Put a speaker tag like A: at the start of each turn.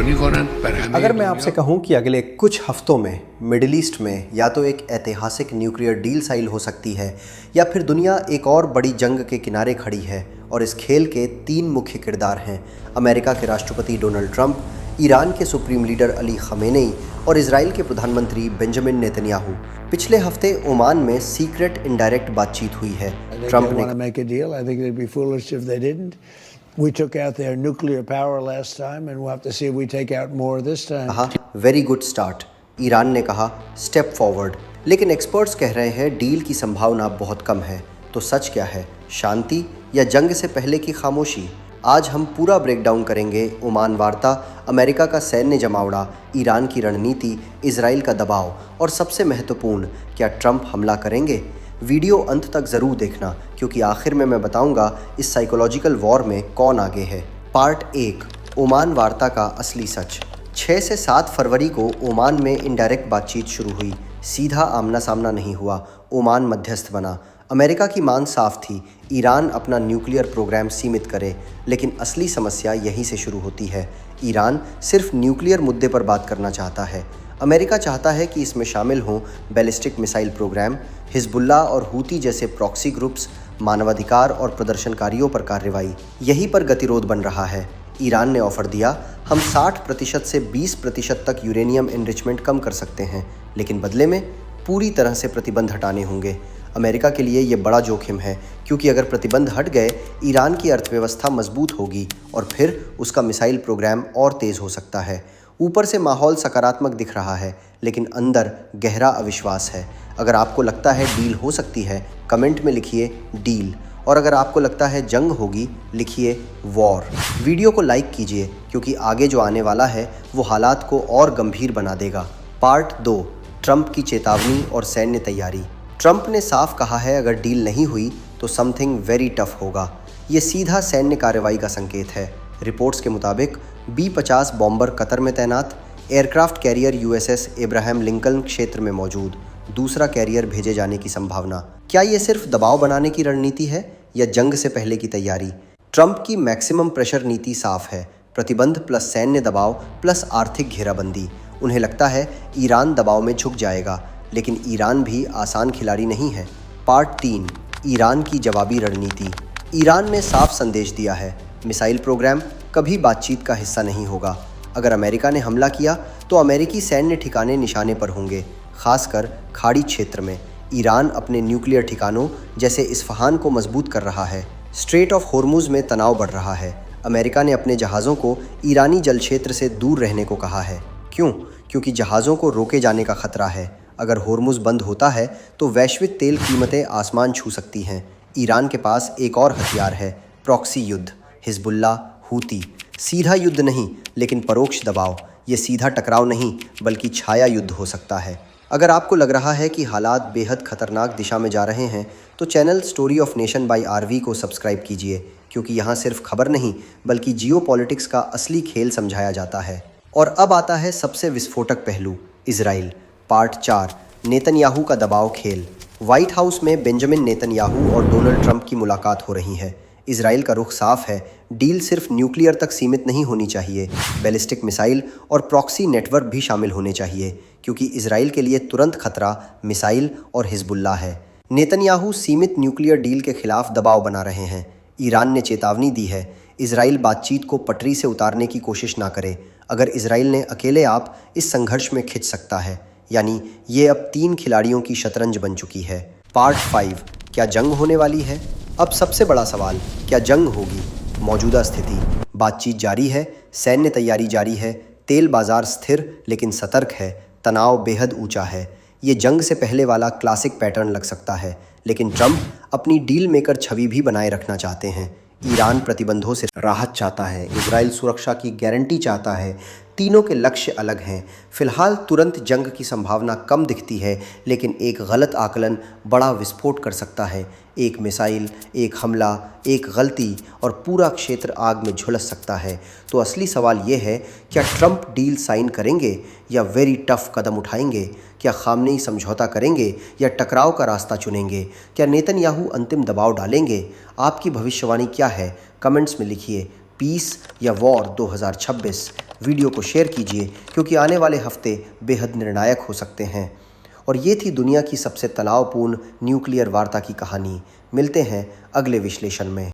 A: अगर मैं आपसे कहूं कि अगले कुछ हफ्तों में मिडिल ईस्ट में या तो एक ऐतिहासिक न्यूक्लियर डील साइन हो सकती है या फिर दुनिया एक और बड़ी जंग के किनारे खड़ी है और इस खेल के 3 मुख्य किरदार हैं, अमेरिका के राष्ट्रपति डोनाल्ड ट्रंप, ईरान के सुप्रीम लीडर अली खमेनेई और इजराइल के प्रधानमंत्री बेंजामिन नेतन्याहू। पिछले हफ्ते ओमान में सीक्रेट इनडायरेक्ट बातचीत हुई है। ट्रंप ने
B: We took out their nuclear power last time and we'll have to see if we take out more this time.
A: कहा वेरी गुड स्टार्ट। ईरान ने कहा स्टेप फॉरवर्ड। लेकिन एक्सपर्ट्स कह रहे हैं डील की संभावना बहुत कम है। तो सच क्या है, शांति या जंग से पहले की खामोशी? आज हम पूरा ब्रेकडाउन करेंगे। ओमान वार्ता, अमेरिका का सैन्य जमावड़ा, ईरान की रणनीति, इजराइल का दबाव और सबसे महत्वपूर्ण, क्या ट्रंप हमला करेंगे? वीडियो अंत तक ज़रूर देखना क्योंकि आखिर में मैं बताऊंगा इस साइकोलॉजिकल वॉर में कौन आगे है। पार्ट 1, ओमान वार्ता का असली सच। 6 से 7 फरवरी को ओमान में इनडायरेक्ट बातचीत शुरू हुई। सीधा आमना सामना नहीं हुआ, ओमान मध्यस्थ बना। अमेरिका की मांग साफ थी, ईरान अपना न्यूक्लियर प्रोग्राम सीमित करे। लेकिन असली समस्या यहीं से शुरू होती है। ईरान सिर्फ न्यूक्लियर मुद्दे पर बात करना चाहता है। अमेरिका चाहता है कि इसमें शामिल हों बैलिस्टिक मिसाइल प्रोग्राम, हिजबुल्ला और हूती जैसे प्रॉक्सी ग्रुप्स, मानवाधिकार और प्रदर्शनकारियों पर कार्रवाई। यहीं पर गतिरोध बन रहा है। ईरान ने ऑफर दिया, हम 60% से 20% तक यूरेनियम एनरिचमेंट कम कर सकते हैं, लेकिन बदले में पूरी तरह से प्रतिबंध हटाने होंगे। अमेरिका के लिए ये बड़ा जोखिम है क्योंकि अगर प्रतिबंध हट गए, ईरान की अर्थव्यवस्था मजबूत होगी और फिर उसका मिसाइल प्रोग्राम और तेज़ हो सकता है। ऊपर से माहौल सकारात्मक दिख रहा है, लेकिन अंदर गहरा अविश्वास है। अगर आपको लगता है डील हो सकती है, कमेंट में लिखिए डील, और अगर आपको लगता है जंग होगी, लिखिए वॉर। वीडियो को लाइक कीजिए क्योंकि आगे जो आने वाला है वो हालात को और गंभीर बना देगा। पार्ट 2, ट्रंप की चेतावनी और सैन्य तैयारी। ट्रंप ने साफ कहा है अगर डील नहीं हुई तो समथिंग वेरी टफ होगा। ये सीधा सैन्य कार्रवाई का संकेत है। रिपोर्ट्स के मुताबिक B-50 बॉम्बर कतर में तैनात, aircraft carrier USS Abraham Lincoln क्षेत्र में मौजूद, दूसरा कैरियर भेजे जाने की संभावना। क्या ये सिर्फ दबाव बनाने की रणनीति है या जंग से पहले की तैयारी? ट्रंप की मैक्सिमम प्रेशर नीति साफ है, प्रतिबंध प्लस सैन्य दबाव प्लस आर्थिक घेराबंदी। उन्हें लगता है ईरान दबाव में झुक जाएगा, लेकिन ईरान भी आसान खिलाड़ी नहीं है। पार्ट 3, ईरान की जवाबी रणनीति। ईरान ने साफ संदेश दिया है, मिसाइल प्रोग्राम कभी बातचीत का हिस्सा नहीं होगा। अगर अमेरिका ने हमला किया तो अमेरिकी सैन्य ठिकाने निशाने पर होंगे, खासकर खाड़ी क्षेत्र में। ईरान अपने न्यूक्लियर ठिकानों जैसे इस्फहान को मजबूत कर रहा है। स्ट्रेट ऑफ होर्मुज में तनाव बढ़ रहा है। अमेरिका ने अपने जहाज़ों को ईरानी जल क्षेत्र से दूर रहने को कहा है। क्यों? क्योंकि जहाज़ों को रोके जाने का खतरा है। अगर होर्मुज बंद होता है तो वैश्विक तेल कीमतें आसमान छू सकती हैं। ईरान के पास एक और हथियार है, प्रॉक्सी युद्ध, हिजबुल्ला, हूती। सीधा युद्ध नहीं, लेकिन परोक्ष दबाव। ये सीधा टकराव नहीं बल्कि छाया युद्ध हो सकता है। अगर आपको लग रहा है कि हालात बेहद खतरनाक दिशा में जा रहे हैं तो channel story of nation by RV को सब्सक्राइब कीजिए क्योंकि यहाँ सिर्फ खबर नहीं बल्कि जियोपॉलिटिक्स का असली खेल समझाया जाता है। और अब आता है सबसे विस्फोटक पहलू, इजराइल। पार्ट 4, नेतन्याहू का दबाव खेल। व्हाइट हाउस में बेंजामिन नेतन्याहू और डोनाल्ड ट्रंप की मुलाकात हो रही है। इजराइल का रुख साफ है, डील सिर्फ न्यूक्लियर तक सीमित नहीं होनी चाहिए, बैलिस्टिक मिसाइल और प्रॉक्सी नेटवर्क भी शामिल होने चाहिए क्योंकि इजराइल के लिए तुरंत खतरा मिसाइल और हिजबुल्ला है। नेतन्याहू सीमित न्यूक्लियर डील के खिलाफ दबाव बना रहे हैं। ईरान ने चेतावनी दी है, इजराइल बातचीत को पटरी से उतारने की कोशिश ना करे। अगर इजराइल ने अकेले आप इस संघर्ष में खिंच सकता है। यानी ये अब 3 खिलाड़ियों की शतरंज बन चुकी है। पार्ट 5, क्या जंग होने वाली है? अब सबसे बड़ा सवाल, क्या जंग होगी? मौजूदा स्थिति, बातचीत जारी है, सैन्य तैयारी जारी है, तेल बाजार स्थिर लेकिन सतर्क है, तनाव बेहद ऊंचा है। ये जंग से पहले वाला क्लासिक पैटर्न लग सकता है, लेकिन ट्रंप अपनी डील मेकर छवि भी बनाए रखना चाहते हैं। ईरान प्रतिबंधों से राहत चाहता है, इजराइल सुरक्षा की गारंटी चाहता है। तीनों के लक्ष्य अलग हैं। फिलहाल तुरंत जंग की संभावना कम दिखती है, लेकिन एक गलत आकलन बड़ा विस्फोट कर सकता है। एक मिसाइल, एक हमला, एक गलती और पूरा क्षेत्र आग में झुलस सकता है। तो असली सवाल ये है, क्या ट्रंप डील साइन करेंगे या वेरी टफ कदम उठाएंगे? क्या खामनेई समझौता करेंगे या टकराव का रास्ता चुनेंगे? क्या नेतन्याहू अंतिम दबाव डालेंगे? आपकी भविष्यवाणी क्या है? कमेंट्स में लिखिए। पीस या वॉर 2026। वीडियो को शेयर कीजिए क्योंकि आने वाले हफ्ते बेहद निर्णायक हो सकते हैं। और ये थी दुनिया की सबसे तनावपूर्ण न्यूक्लियर वार्ता की कहानी। मिलते हैं अगले विश्लेषण में।